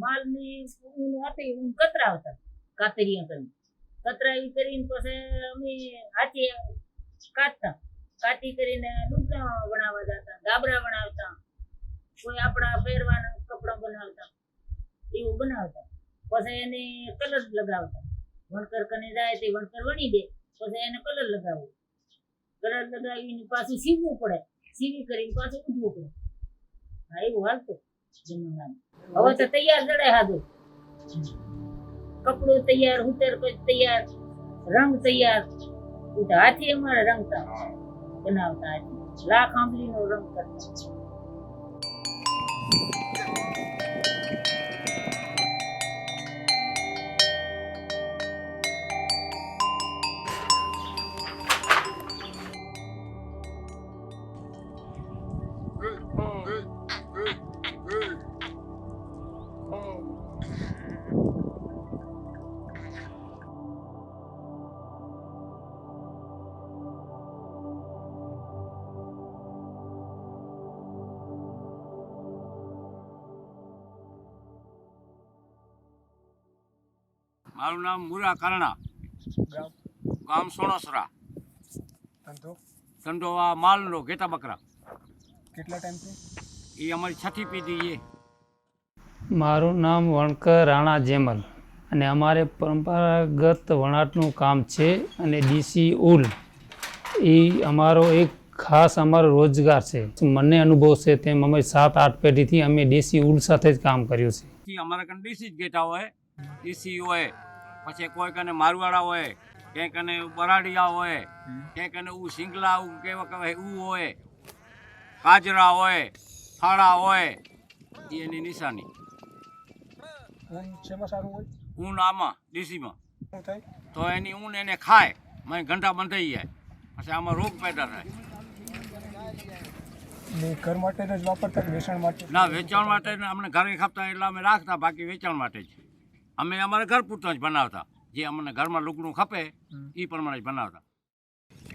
માલની ઊન હતી ઊન કતરાવતા કાતરિયા કરીને કતરાવી કરીને પછી અમે હાથે કાઢતા કાઢી કરીને લુગડા બનાવવા જતા ગાબડા બનાવતા કોઈ આપણા પહેરવાના કપડાં બનાવતા એવું બનાવતા પછી એને કલર લગાવતા વણકર કને જાય તે વણકર વણી દે પછી એને કલર લગાવવો કલર લગાવીને પાછું સીવવું પડે સીવી કરીને પાછું ઉઠવું પડે હા એવું હાલતું જમાનામાં હવે તો તૈયાર જડે હાથું કપડું તૈયાર હુતર તૈયાર રંગ તૈયાર હાથી અમારે રંગતા બનાવતા હાથી લાખ આંબલીનો રંગ કરતા મારું નામ મુરા કરણા, ગામ સોણસરા, ધંધો આ માલનો ઘેટા બકરા. કેટલા ટાઈમથી એ અમારી છઠ્ઠી પેઢી છે. મારું નામ વણકર રાણા જેમલ અને અમારે પરંપરાગત વણાટનું કામ છે અને ડીસી ઉલ એ અમારો એક ખાસ અમારો રોજગાર છે. મને અનુભવ છે તેમ અમે 7-8 પેઢીથી અમે દેશી ઉલ સાથે જ કામ કર્યું છે. અમારા કને ડીસી જ ઘેટા હોય, ડીસી હોય, પછી કોઈ કને મારવાડા હોય, ક્યાંય કને બરાડિયા હોય, ક્યાંય કને સિંગલા કેવા કહેવાય હોય, કાજરા હોય, ફાળા હોય, એની નિશાની. ઊન શેમાં સારું હોય? ઊન આમાં ડીસીમાં શું થાય? તો એની ઊન એને ખાય, મને ઘંટા બંધાઈ જાય, પછી આમાં રોગ પેદા થાય. ને ઘર માટે જ વાપરતા કે વેચાણ માટે? ના, વેચાણ માટે અમને ઘરે ખાપતા એટલે અમે રાખતા, બાકી વેચાણ માટે જ. અમે અમારે ઘર પૂરતા જ બનાવતા, જે અમને ઘરમાં લુગડું ખપે એ પ્રમાણે જ બનાવતા.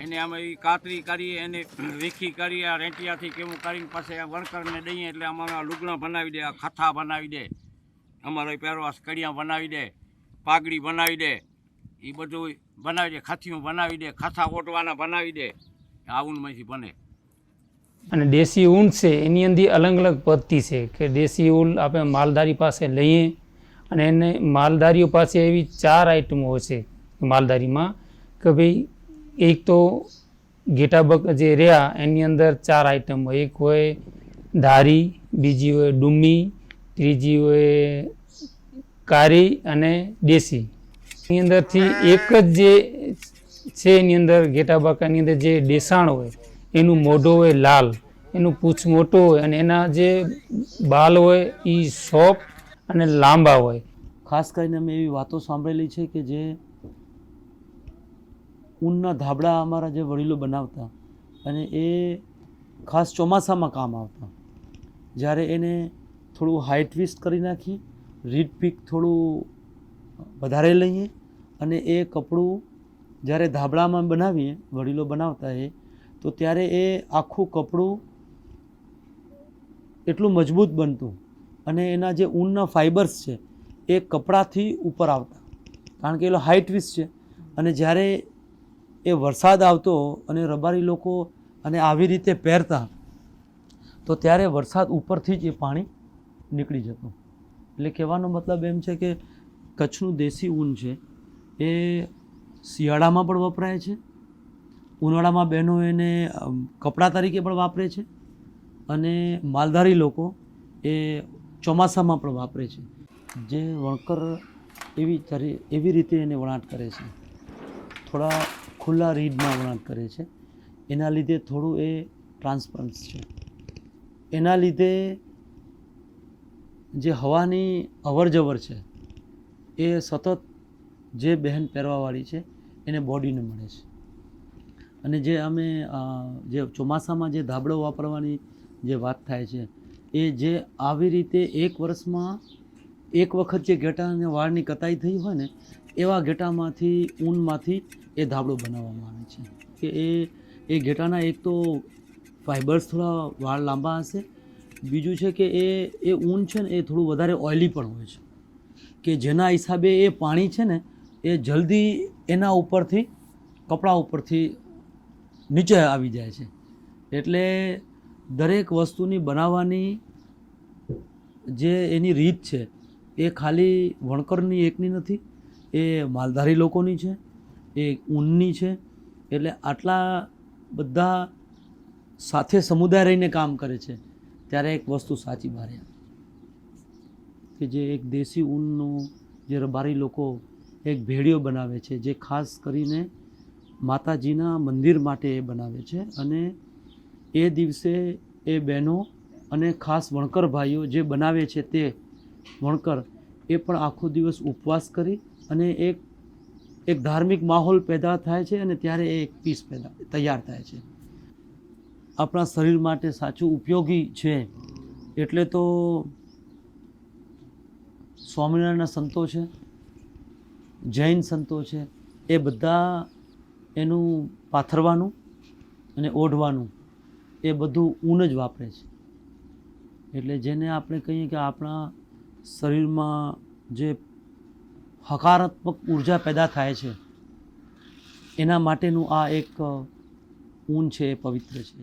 એને અમે કાતરી કરી, એને વીખી કરી, આ રેંટિયાથી કેવું કરીને પછી આ વણકરને દઈએ એટલે અમારા લુગડા બનાવી દે, ખાથા બનાવી દે, અમારો પહેરવાસ કડિયા બનાવી દે, પાઘડી બનાવી દે, એ બધું બનાવી દે, ખાથીઓ બનાવી દે, ખાથા ઓટવાના બનાવી દે. આ ઊનમાંથી બને. અને દેશી ઊન છે એની અંદર અલગ અલગ પદ્ધતિ છે કે દેશી ઊન આપણે માલધારી પાસે લઈએ અને એને માલધારીઓ પાસે એવી 4 આઈટમો હોય છે માલધારીમાં કે ભાઈ એક તો ઘેટા બક જે રહ્યા એની અંદર 4 આઈટમ હોય. એક હોય ધારી, બીજી હોય ડુમ્મી, ત્રીજી હોય કારી અને દેશી. એની અંદરથી એક જ જે છે એની અંદર ઘેટા બકાની અંદર જે ડેસાણ હોય એનું મોઢું હોય લાલ, એનું પૂંછ મોટો હોય અને એના જે બાલ હોય એ સોફ્ટ અને લાંબા હોય. ખાસ કરીને અમે એવી વાતો સાંભળેલી છે કે જે ઊનના ધાબળા અમારા જે વડીલો બનાવતા અને એ ખાસ ચોમાસામાં કામ આવતા. જ્યારે એને થોડું હાઈ ટ્વિસ્ટ કરી નાખી, રીડ પીક થોડું વધારે લઈએ અને એ કપડું જ્યારે ધાબળામાં બનાવીએ, વડીલો બનાવતા તો ત્યારે એ આખું કપડું એટલું મજબૂત બનતું અને એના જે ઊનના ફાઇબર્સ છે એ કપડાથી ઉપર આવતા, કારણ કે એ હાઈ ટ્વિસ્ટ છે. અને જ્યારે એ વરસાદ આવતો અને રબારી લોકો અને આવી રીતે પહેરતા તો ત્યારે વરસાદ ઉપરથી જ એ પાણી નીકળી જતું. એટલે કહેવાનો મતલબ એમ છે કે કચ્છનું દેશી ઊન છે એ શિયાળામાં પણ વપરાય છે, ઉનાળામાં બહેનો એને કપડાં તરીકે પણ વાપરે છે અને માલધારી લોકો એ ચોમાસામાં પણ વાપરે છે. જે વણકર એવી રીતે એને વણાટ કરે છે, થોડા ખુલ્લા રીડમાં વણાટ કરે છે. એના લીધે થોડું એ ટ્રાન્સપરન્સ છે. એના લીધે જે હવાની અવરજવર છે એ સતત જે બહેન પહેરવાવાળી છે એને બોડીને મળે છે. અને જે અમે જે ચોમાસામાં જે ધાબળો વાપરવાની જે વાત થાય છે એ જે આવી રીતે એક વર્ષમાં એક વખત જે ઘેટાને વાળની કતાઈ થઈ હોય ને એવા ઘેટામાંથી ઊનમાંથી એ ધાબળો બનાવવામાં આવે છે. કે એ ઘેટાના એક તો ફાઇબર્સ થોડા વાળ લાંબા હશે બીજું છે કે એ ઊન છે ને એ થોડું વધારે ઓઇલી પણ હોય છે, કે જેના હિસાબે એ પાણી છે ને એ જલ્દી એના ઉપરથી કપડા ઉપરથી નીચે આવી જાય છે. એટલે દરેક વસ્તુની બનાવવાની જે એની રીત છે એ ખાલી વણકરની એકની નથી, એ માલધારી લોકોની છે, એ ઊનની છે. એટલે આટલા બધા સાથે સમુદાય રહીને કામ કરે છે ત્યારે એક વસ્તુ સાચી બહાર આવે કે જે એક દેશી ઊનનું જે રબારી લોકો એક ભેળીઓ બનાવે છે, જે ખાસ કરીને માતાજીના મંદિર માટે એ બનાવે છે. અને એ દિવસે એ બહેનો અને ખાસ વણકર ભાઈઓ જે બનાવે છે તે વણકર એ પણ આખો દિવસ ઉપવાસ કરી અને એક ધાર્મિક માહોલ પેદા થાય છે અને ત્યારે એ એક પીસ તૈયાર થાય છે. આપણા શરીર માટે સાચું ઉપયોગી છે એટલે તો સ્વામિનારાયણના સંતો છે, જૈન સંતો છે, એ બધા એનું પાથરવાનું અને ઓઢવાનું એ બધું ઊન જ વાપરે છે. એટલે જેને આપણે કહીએ કે આપણા શરીરમાં જે હકારાત્મક ઉર્જા પેદા થાય છે એના માટેનું આ એક ઊન છે એ પવિત્ર છે.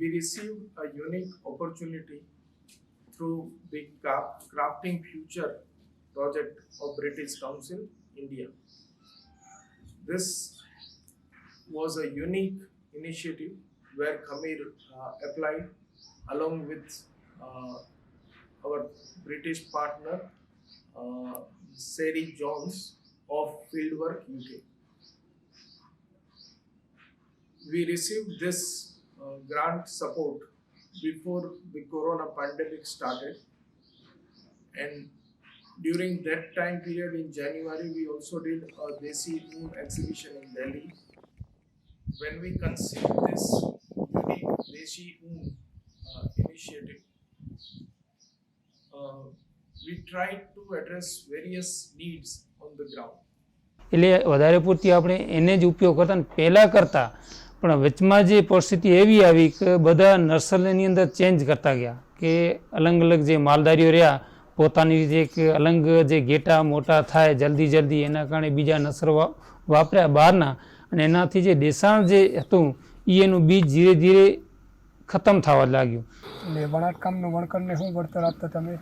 We received a unique opportunity through the Crafting Future project of British Council, India. This was a unique initiative where Khamir applied along with our British partner Sari Jones of Fieldwork UK. We received this grant support before the corona pandemic started, and during that time period in January we also did a Desi Oon exhibition in Delhi. When we conceived this unique Desi Oon initiative, we tried to address various needs on the ground. એટલે વધારે પૂરતી આપણે એને જ ઉપયોગ કરતા ને પહેલાં કરતા, પણ વચમાં જે પરિસ્થિતિ એવી આવી કે બધા નર્સરીની અંદર ચેન્જ કરતા ગયા કે અલગ અલગ જે માલધારીઓ રહ્યા પોતાની રીતે એક અલગ જે ઘેટા મોટા થાય જલ્દી એના કારણે બીજા નસરો વાપર્યા બહારના, અને એનાથી જે દેશાણ જે હતું એ એનું બીજ ધીરે ધીરે ખતમ થવા લાગ્યું. એટલે વણાટકામનું વણકરને શું વળતર આપતા તમે?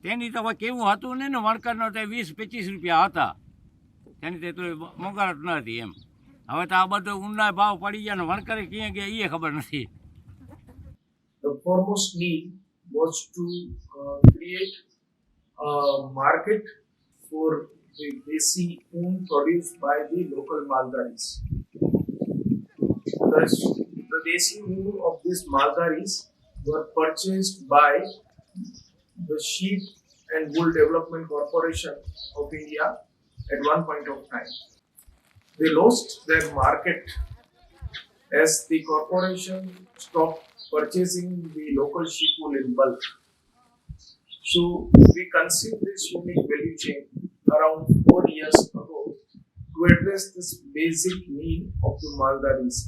તેની તો હવે કેવું હતું ને વણકરનો તે 20-25 રૂપિયા હતા, તેની તે મોંઘાટ ન હતી એમ. હવે તો આ બધો ઊંડા ભાવ પડી ગયા ને વણકરે ક્યાં ગયા એ ખબર નથી. The foremost need was to create a market for the Desi Oon produced by the local Maldaris. The Desi Oon of these Maldaris were purchased by the Sheep and Wool Development Corporation of India at one point of time. They lost their market as the corporation stopped purchasing the local sheep wool in bulk. So we conceived this unique value chain around 4 years ago to address this basic need of the Maldaris.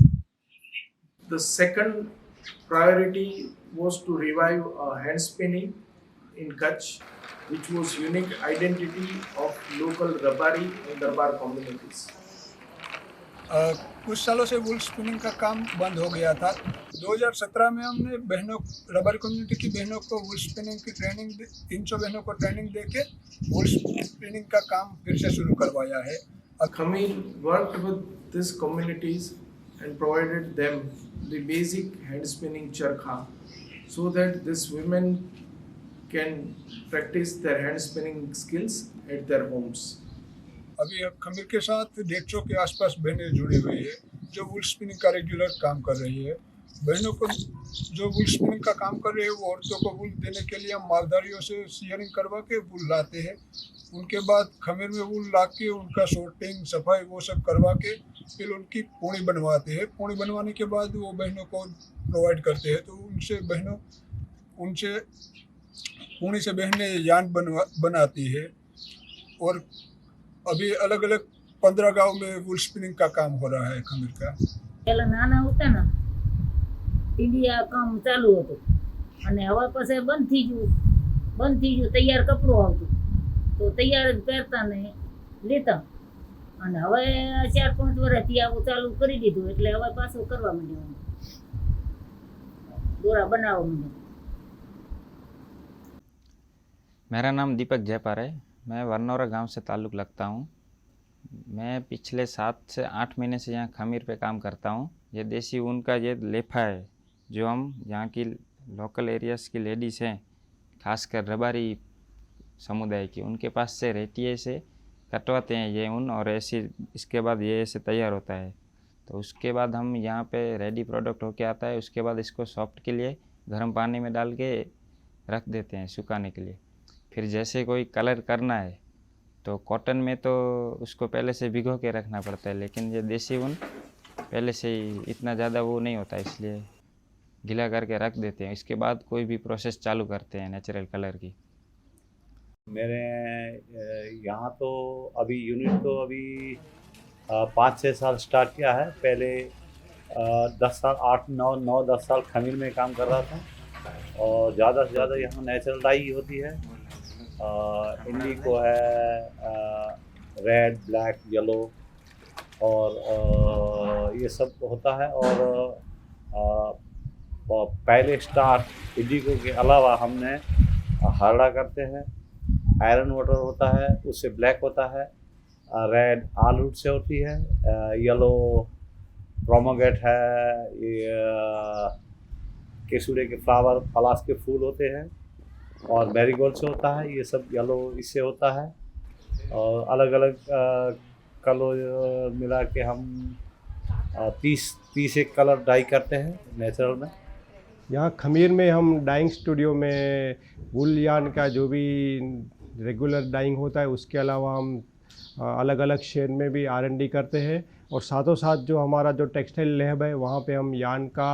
The second priority was to revive hand spinning in Kutch, which was unique identity of local Rabari and Darbar communities. कुछ सालों से वुल spinning का काम बंद हो गया था. 2017 में हमने बहनों रबारी कम्युनिटी की बहनों को वुल स्पिनिंग की ट्रेनिंग 300 बहनों को ट्रेनिंग देके वुल स्पिनिंग का काम फिर से शुरू करवाया है. Khamir worked with these communities and provided them the basic hand spinning charkha so that these women can practice their hand spinning skills at their homes. अभी खमीर के साथ 150 के आसपास बहनें जुड़ी हुई है जो वुल स्पिनिंग का रेगुलर काम कर रही है. बहनों को जो वुल स्पिनिंग का काम कर रहे हैं वो औरतों को वुल देने के लिए हम मालधारियों से शेयरिंग करवा के वुल लाते हैं। उनके बाद खमीर में वुल ला के उनका शॉर्टिंग सफाई वो सब करवा के फिर उनकी पूनी बनवाते हैं। पूनी बनवाने के बाद वो बहनों को प्रोवाइड करते हैं। तो उनसे पूनी से बहनें यान बनाती है। और अभी अलग अलग 15 गांव में वुल स्पिनिंग का काम हो रहा है खमीर का। પેલા નાના હતા ને ટીંડિયા કામ ચાલુ હતું અને હવે પછી બંધ થઈ ગયું તૈયાર કપડું આવતું તો તૈયાર જ પહેરતા ને લેતા અને હવે 4-5 વર્ષથી આવું ચાલુ કરી દીધું એટલે હવે પાછું કરવા માંડ્યું દોરા બનાવવા માંડ્યું। मेरा नाम दीपक जयपार है। मैं वरनौरा गांव से ताल्लुक़ लगता हूं। मैं पिछले 7 से 8 महीने से यहाँ खमीर पे काम करता हूं। ये देसी ऊन का ये लेफा है जो हम यहाँ की लोकल एरियाज़ की लेडीज़ हैं, खासकर रबारी समुदाय की, उनके पास से रेटिये से कटवाते हैं ये ऊन और ऐसे इसके बाद ये ऐसे तैयार होता है। तो उसके बाद हम यहाँ पे रेडी प्रोडक्ट होके आता है। उसके बाद इसको सॉफ्ट के लिए गर्म पानी में डाल के रख देते हैं सुखाने के लिए। फिर जैसे कोई कलर करना है तो कॉटन में तो उसको पहले से भिगो के रखना पड़ता है, लेकिन ये देसी ऊन पहले से ही इतना ज़्यादा वो नहीं होता, इसलिए गीला करके रख देते हैं। इसके बाद कोई भी प्रोसेस चालू करते हैं नेचुरल कलर की। मेरे यहाँ तो अभी यूनिट तो अभी 5-6 साल स्टार्ट किया है। पहले 10 साल 8-9-10 साल खमीर में काम कर रहा था और ज़्यादा से ज़्यादा यहाँ नेचुरल डाई होती है। इंडिको है, रेड, ब्लैक, येलो और ये सब होता है। और पहले स्टार्ट इंडिको के अलावा हमने हरड़ा करते हैं, आयरन वाटर होता है, उससे ब्लैक होता है, रेड आलूट से होती है, येलो प्रोमोगेट है, ये केसुड़े के फ्लावर पलाश के फूल होते हैं और मैरीगोल्ड से होता है। ये सब येलो इससे होता है और अलग अलग कलर मिला के हम 30 एक कलर डाई करते हैं नेचुरल में। यहाँ खमीर में हम डाइंग स्टूडियो में वूल यार्न का जो भी रेगुलर डाइंग होता है उसके अलावा हम अलग अलग शेड में भी R&D करते हैं। और साथों साथ जो हमारा जो टेक्सटाइल लैब है वहाँ पे हम यार्न का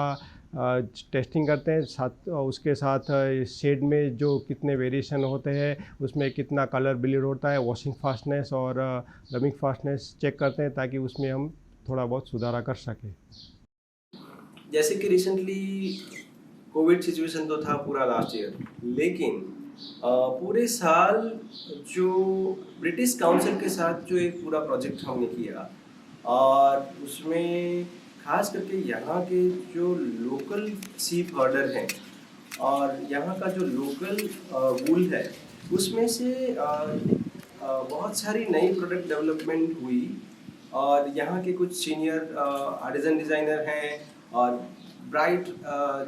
टेस्टिंग करते हैं। साथ उसके साथ शेड में जो कितने वेरिएशन होते हैं उसमें कितना कलर ब्लीड होता है, वॉशिंग फास्टनेस और रबिंग फास्टनेस चेक करते हैं ताकि उसमें हम थोड़ा बहुत सुधारा कर सकें। जैसे कि रिसेंटली कोविड सिचुएशन तो था पूरा लास्ट ईयर, लेकिन पूरे साल जो ब्रिटिश काउंसिल के साथ जो एक पूरा प्रोजेक्ट हमने किया और उसमें खास करके यहाँ के जो लोकल सीप हर्डर हैं और यहाँ का जो लोकल वूल है उसमें से बहुत सारी नई प्रोडक्ट डेवलपमेंट हुई। और यहाँ के कुछ सीनियर आर्टिजन डिज़ाइनर हैं और ब्राइट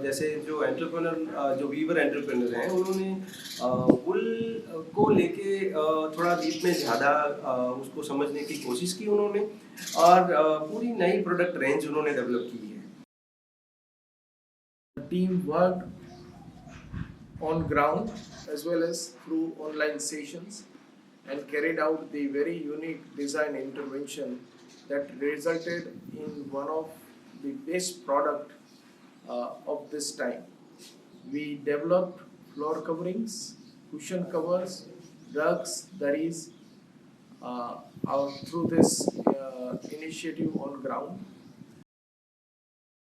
जैसे जो एंटरप्रेन्योर जो वीवर एंटरप्रेन्योर हैं उन्होंने वुल को लेके थोड़ा डीप में ज़्यादा उसको समझने की कोशिश की उन्होंने और पूरी नई प्रोडक्ट रेंज उन्होंने डेवलप की है। Team worked on ground as well as through online sessions and carried out the very unique design intervention that resulted in one of the best product of this time. We developed floor coverings, cushion covers, rugs, daris through this initiative on ground.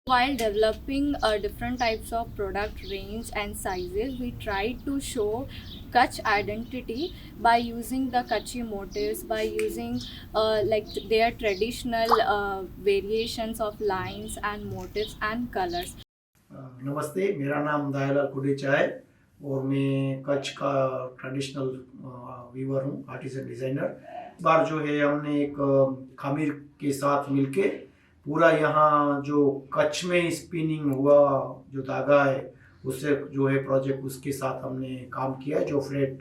While developing different types of product range and sizes, we tried to show Kutch identity by using the Kutchi motifs, by using like their traditional variations of lines and motifs and colors. नमस्ते, मेरा नाम दयालाल कुडेचा है और मैं कच्छ का traditional Weaver हूँ, artesian designer. इस बार जो है हमने एक खमीर के साथ मिलके पूरा यहाँ जो कच्छ में स्पिनिंग हुआ जो धागा है उससे जो है प्रोजेक्ट उसके साथ हमने काम किया है। जो फ्लेट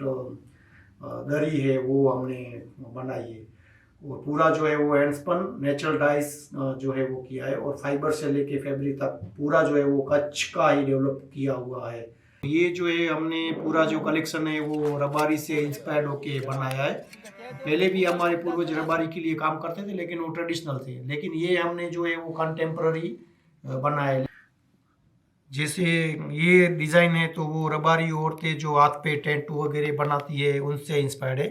दरी है वो हमने बनाई है और पूरा जो है वो हैंडस्पन नेचुरल डाइस जो है वो किया है, और फाइबर से लेके फैब्रिक तक पूरा जो है वो कच्छ का ही डेवलप किया हुआ है। ये जो है हमने पूरा जो कलेक्शन है वो रबारी से इंस्पायर्ड होके बनाया है। पहले भी हमारे पूर्वज रबारी के लिए काम करते थे, लेकिन वो ट्रेडिशनल थे, लेकिन ये हमने जो है वो कंटेम्प्ररी बनाया है। जैसे ये डिज़ाइन है तो वो रबारी औरतें जो हाथ पे टैटू वगैरह बनाती है उनसे इंस्पायर्ड है।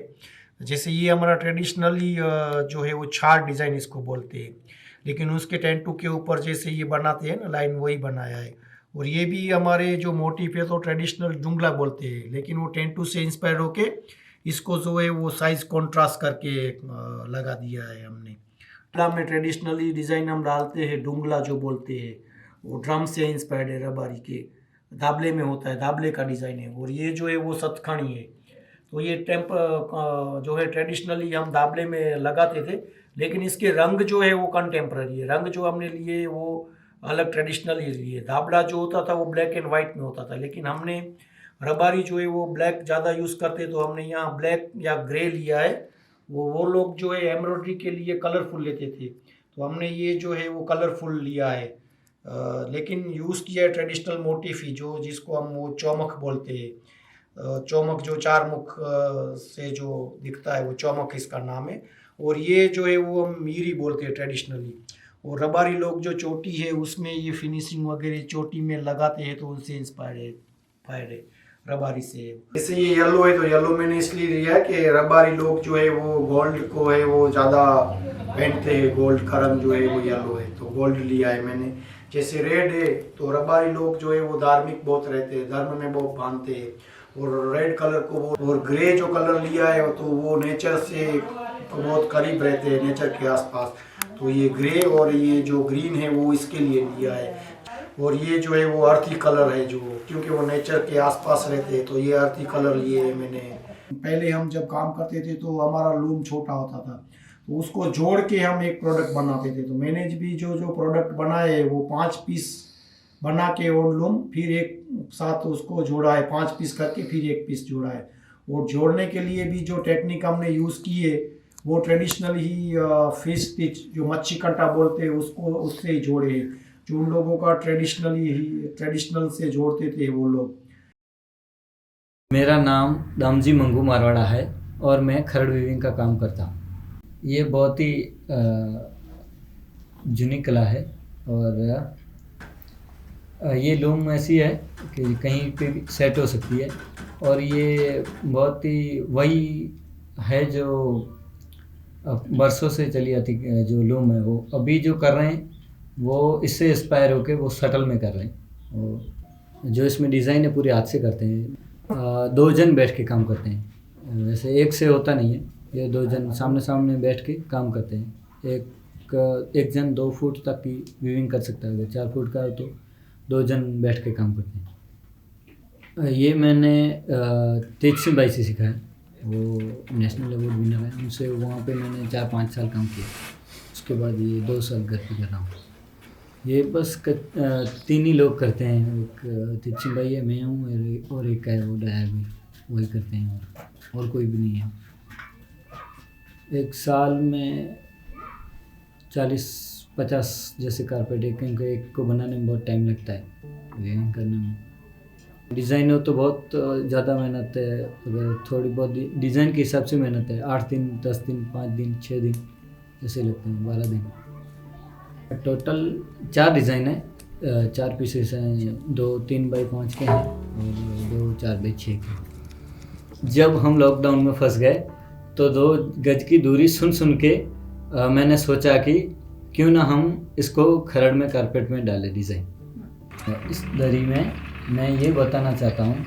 जैसे ये हमारा ट्रेडिशनली जो है वो छाड़ डिज़ाइन इसको बोलते हैं, लेकिन उसके टैटू के ऊपर जैसे ये बनाते हैं ना लाइन, वही बनाया है। और ये भी हमारे जो मोटिव है तो ट्रेडिशनल जुंगला बोलते हैं, लेकिन वो टैटू से इंस्पायर होके इसको जो है वो साइज़ कॉन्ट्रास्ट करके लगा दिया है हमने। ड्रम में ट्रेडिशनली डिज़ाइन हम डालते हैं, डुंगला जो बोलते हैं, वो ड्रम से इंस्पायर्ड है रबारी के। दाबले में होता है, दाबले का डिज़ाइन है। और ये जो है वो सतखणी है, तो ये जो है ट्रेडिशनली हम दाबले में लगाते थे, लेकिन इसके रंग जो है वो कंटेम्प्ररी है। रंग जो हमने लिए वो अलग ट्रेडिशनली लिए। दाबला जो होता था वो ब्लैक एंड वाइट में होता था, लेकिन हमने रबारी जो है वो ब्लैक ज़्यादा यूज़ करते, तो हमने यहाँ ब्लैक या ग्रे लिया है। वो लोग जो है एम्ब्रॉयडरी के लिए कलरफुल लेते थे, तो हमने ये जो है वो कलरफुल लिया है। लेकिन यूज़ किया है ट्रेडिशनल मोटिफ ही, जो जिसको हम वो चौमक बोलते हैं। चौमक जो चार मुख से जो दिखता है वो चौमक इसका नाम है। और ये जो है वो हम मीरी बोलते हैं ट्रेडिशनली। और रबारी लोग जो चोटी है उसमें ये फिनिशिंग वगैरह चोटी में लगाते हैं, तो उनसे इंस्पायर्ड है रबारी से। जैसे ये येलो है तो येलो मैंने इसलिए लिया है कि रबारी लोग जो है वो गोल्ड को है वो ज़्यादा पहनते हैं, गोल्ड का रंग जो है वो येलो है, तो गोल्ड लिया है मैंने। जैसे रेड है तो रबारी लोग जो है वो धार्मिक बहुत रहते हैं, धर्म में बहुत मानते हैं, और रेड कलर को और ग्रे जो कलर लिया है तो वो नेचर से बहुत करीब रहते हैं, नेचर के आसपास। तो ये ग्रे और ये जो ग्रीन है वो इसके लिए लिया है। और ये जो है वो अर्थी कलर है, जो क्योंकि वो नेचर के आसपास रहते हैं, तो ये अर्थी कलर लिए है मैंने। पहले हम जब काम करते थे तो हमारा लूम छोटा होता था, तो उसको जोड़ के हम एक प्रोडक्ट बनाते थे। तो मैंने भी जो प्रोडक्ट बनाए वो 5 पीस बना के और लूम फिर एक साथ उसको जोड़ा है, 5 पीस करके फिर एक पीस जोड़ा है। और जोड़ने के लिए भी जो टेक्निक हमने यूज़ की है वो ट्रेडिशनल ही फिश स्टिच जो मच्छी कंटा बोलते हैं उसको उससे ही जोड़े हैं, जो उन लोगों का ट्रेडिशनल से जोड़ते थे वो लोग। मेरा नाम दामजी मंगू मारवाड़ा है और मैं खरड़ वीविंग का काम करता हूँ। ये बहुत ही यूनिक कला है, और ये लूम ऐसी है कि कहीं पे भी सेट हो सकती है। और ये बहुत ही वही है जो बरसों से चली आती जो लूम है, वो अभी जो कर रहे हैं वो इससे इंस्पायर होके वो शटल में कर रहे हैं। और जो इसमें डिज़ाइन है पूरे हाथ से करते हैं। 2 जन बैठ के काम करते हैं, वैसे एक से होता नहीं है, ये 2 जन सामने सामने बैठ के काम करते हैं। एक जन 2 फुट तक की वीविंग कर सकता है, अगर 4 फुट का हो तो 2 जन बैठ के काम करते हैं। ये मैंने तेज सिंह भाई से सीखा है, वो नेशनल अवार्ड विनर है। उनसे वहाँ पे मैंने 4-5 साल काम किया, उसके बाद ये 2 साल घर पे कर रहा हूँ। ये बस 3 ही लोग करते हैं, एक तेज सिंह भाई है, मैं हूँ, और एक है वो डायर भाई, वही करते हैं, और कोई भी नहीं है। एक साल में 40-50 जैसे कारपेट है, क्योंकि एक को बनाने में बहुत टाइम लगता है, वीविंग करने में। डिज़ाइन हो तो बहुत ज़्यादा मेहनत है, अगर थोड़ी बहुत डिज़ाइन के हिसाब से मेहनत है। 8 दिन, 10 दिन, 5 दिन, 6 दिन ऐसे लगते हैं, 12 दिन। टोटल 4 डिज़ाइन है, 4 पीसेस हैं, 2 3x5 के हैं और 2 4x6 के। जब हम लॉकडाउन में फंस गए तो 2 गज की दूरी सुन के मैंने सोचा कि क्यों ना हम इसको खरड़ में कारपेट में डालें डिज़ाइन। इस दरी में मैं ये बताना चाहता हूँ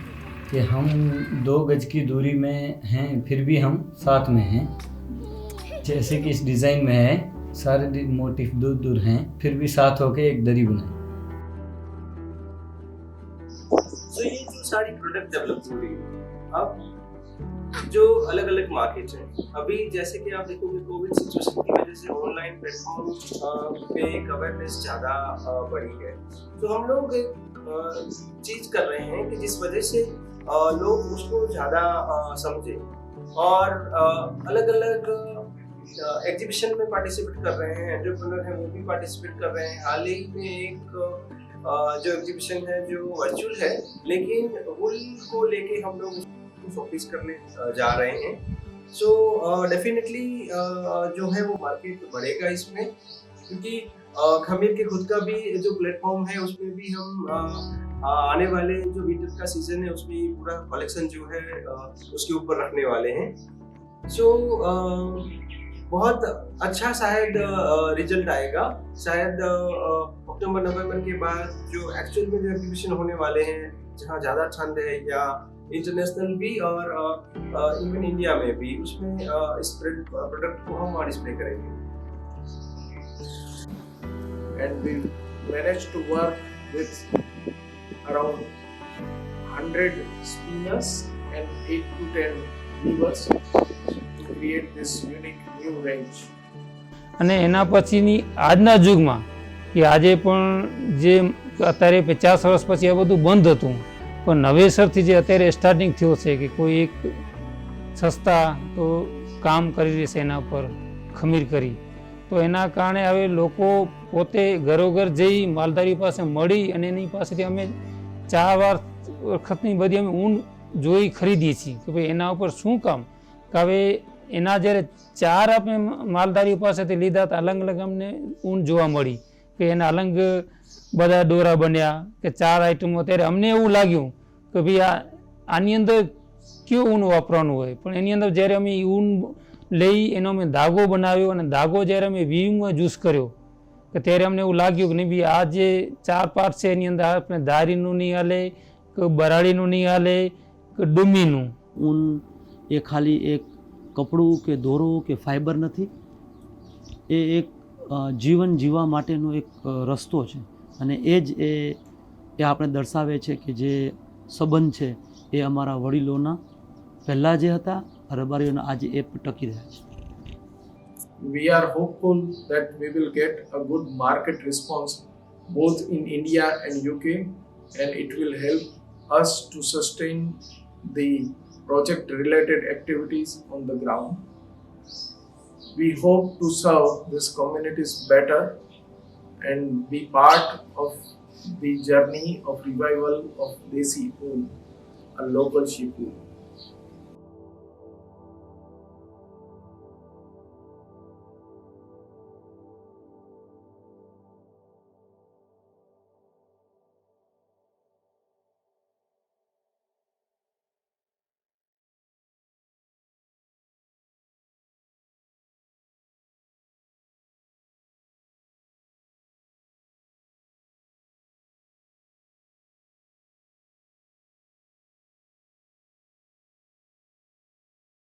कि हम 2 गज की दूरी में हैं, फिर भी हम साथ में हैं। जैसे कि इस डिज़ाइन में है, सारे मोटिफ दूर दूर हैं, फिर भी साथ होके एक दरी बनाए। तो ये जो सारी प्रोडक्ट डेवलप हो रही है, अब जो अलग अलग मार्केट्स हैं, अभी जैसे कि आप देखोगे कोविड सिचुएशन की वजह से ऑनलाइन प्लेटफॉर्म पे एक अवेयरनेस ज़्यादा बढ़ी है। तो हम लोग एक चीज़ कर रहे हैं कि जिस वजह से लोग उसको ज़्यादा समझे, और अलग अलग एग्जीबिशन में पार्टिसिपेट कर रहे हैं, एंटरप्रेन्योर हैं वो भी पार्टिसिपेट कर रहे हैं। हाल ही में एक जो एग्जीबिशन है जो वर्चुअल है, लेकिन वुल को लेके हम लोग फोकस करने जा रहे हैं। सो डेफिनेटली जो है वो मार्केट बढ़ेगा इसमें, क्योंकि खमीर के खुद का भी जो प्लेटफॉर्म है उसमें भी हम आने वाले जो विंटर का सीजन है उसमें पूरा कलेक्शन जो है उसके ऊपर रखने वाले हैं। सो बहुत अच्छा शायद रिजल्ट आएगा। शायद अक्टूबर नवंबर के बाद जो एक्चुअल में जो एग्जीबिशन होने वाले हैं, जहाँ ज़्यादा ठंड है या इंटरनेशनल भी और इवन इंडिया में भी, उसमें इस प्रोडक्ट को हम डिस्प्ले करेंगे। And we managed to work with around 100 spinners and 8 to 10 weavers to create this unique new range. અને એના પછીની આજના યુગમાં કે આજે પણ જે અત્યારે 50 વર્ષ પછી આ બધું બંધ હતું, પણ નવેસરથી જે અત્યારે સ્ટાર્ટિંગ થયો છે કે કોઈ એક સસ્તા તો કામ કરી રહી છે એના પર ખમીર કરી, તો એના કારણે હવે લોકો પોતે ઘરોઘર જઈ માલધારી પાસે મળી અને એની પાસેથી અમે 4 વખતની બધી અમે ઊન જોઈ ખરીદીએ છીએ કે ભાઈ એના ઉપર શું કામ, કે હવે એના જ્યારે 4 આપણે માલધારીઓ પાસેથી લીધા હતા, અલગ અલગ અમને ઊન જોવા મળી કે એના અલગ બધા દોરા બન્યા કે 4 આઈટમો. ત્યારે અમને એવું લાગ્યું કે ભાઈ આની અંદર કયું ઊન વાપરવાનું હોય, પણ એની અંદર જ્યારે અમે ઊન લઈ એનો અમે ધાગો બનાવ્યો અને ધાગો જ્યારે અમે વીવિંગમાં યુઝ કર્યો કે ત્યારે અમને એવું લાગ્યું કે નહીં ભાઈ આ જે 4 પાર્ટ છે એની અંદર આપણે ધારીનું નહીં હાલે, કે બરાડીનું નહીં હાલે, કે ડુમીનું. ઊન એ ખાલી એક કપડું કે દોરો કે ફાઈબર નથી, એ એક જીવન જીવવા માટેનો એક રસ્તો છે. અને એ જ એ આપણે દર્શાવે છે કે જે સંબંધ છે એ અમારા વડીલોના પહેલાં જે હતા રબારીઓના આજે એ ટકી રહ્યા છે. We are hopeful that we will get a good market response both in India and UK, and it will help us to sustain the project related activities on the ground. We hope to serve these communities better and be part of the journey of revival of Desi wool, a local sheep wool.